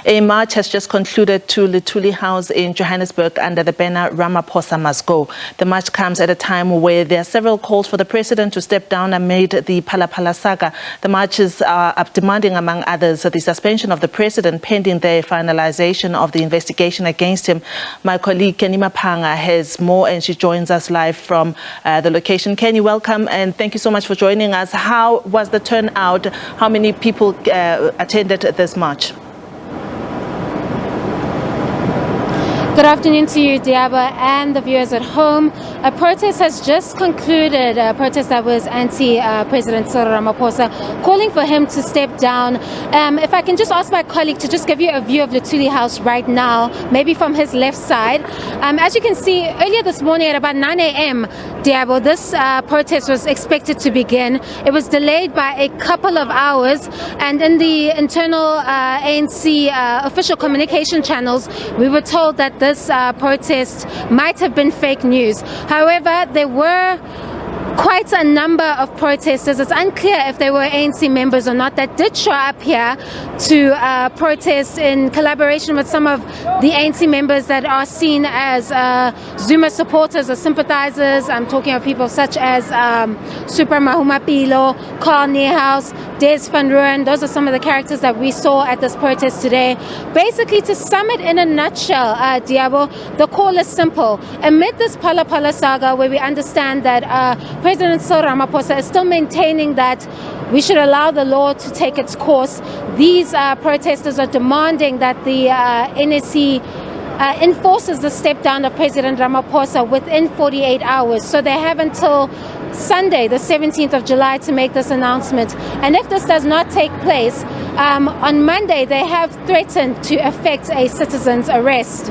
A march has just concluded to Luthuli House in Johannesburg under the banner Ramaphosa Must Go. The march comes at a time where there are several calls for the president to step down amid the Phala-Phala saga. The marches are demanding, among others, the suspension of the president pending the finalisation of the investigation against him. My colleague Canny Maphanga has more, and she joins us live from the location. Canny, welcome and thank you so much for joining us. How was the turnout? How many people attended this march? Good afternoon to you, Diaba, and the viewers at home. A protest has just concluded, a protest that was anti-President Cyril Ramaphosa, calling for him to step down. If I can just ask my colleague to just give you a view of Luthuli House right now, maybe from his left side. As you can see, earlier this morning at about 9 a.m., Diabo, this protest was expected to begin. It was delayed by a couple of hours, and in the internal ANC official communication channels, we were told that this protest might have been fake news. However, there were quite a number of protesters. It's unclear if they were ANC members or not that did show up here to protest in collaboration with some of the ANC members that are seen as Zuma supporters or sympathizers. I'm talking of people such as Super Mahumapilo, Canny House, Des van Rooyen. Those are some of the characters that we saw at this protest today. Basically, to sum it in a nutshell, Diabo, the call is simple. Amid this Phala-Phala saga, where we understand that President Cyril Ramaphosa is still maintaining that we should allow the law to take its course, these protesters are demanding that the NSC enforces the step down of President Ramaphosa within 48 hours. So they have until Sunday, the 17th of July, to make this announcement. And if this does not take place, on Monday they have threatened to effect a citizen's arrest.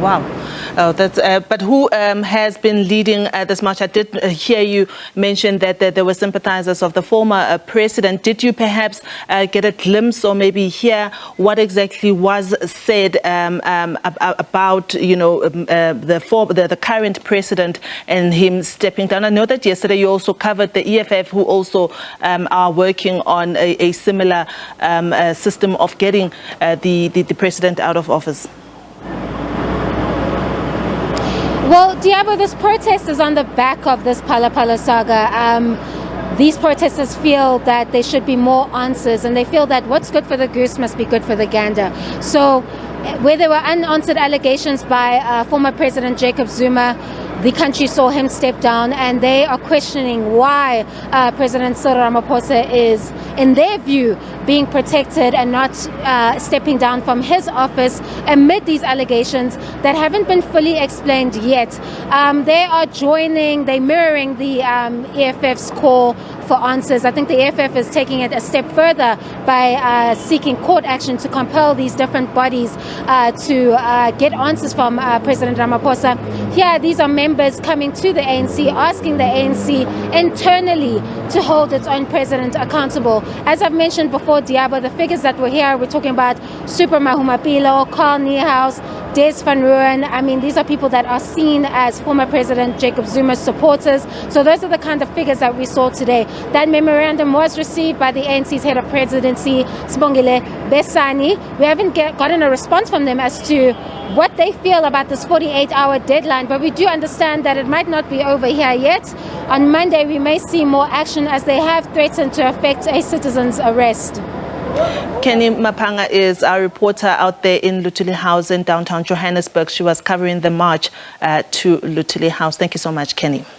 Wow. But who has been leading this march? I did hear you mention that there were sympathizers of the former president. Did you perhaps get a glimpse or maybe hear what exactly was said about, you know, the current president and him stepping down? I know that yesterday you also covered the EFF, who also are working on a similar system of getting the president out of office. Well, Diabo, this protest is on the back of this Phala-Phala saga. These protesters feel that there should be more answers, and they feel that what's good for the goose must be good for the gander. So where there were unanswered allegations by former President Jacob Zuma, the country saw him step down, and they are questioning why President Cyril Ramaphosa is, in their view, being protected and not stepping down from his office amid these allegations that haven't been fully explained yet. They are they're mirroring the EFF's call for answers. I think the EFF is taking it a step further by seeking court action to compel these different bodies to get answers from President Ramaphosa. Here, these are members coming to the ANC, asking the ANC internally to hold its own president accountable. As I've mentioned before, Diabo, the figures that were here, we're talking about Super Mahumapilo, Canny House, Des van Rooyen. I mean, these are people that are seen as former President Jacob Zuma's supporters. So those are the kind of figures that we saw today. That memorandum was received by the ANC's head of presidency, Sibongile Besani. We haven't gotten a response from them as to what they feel about this 48-hour deadline, but we do understand that it might not be over here yet. On Monday, we may see more action as they have threatened to effect a citizen's arrest. Canny Maphanga is our reporter out there in Luthuli House in downtown Johannesburg. She was covering the march to Luthuli House. Thank you so much, Canny.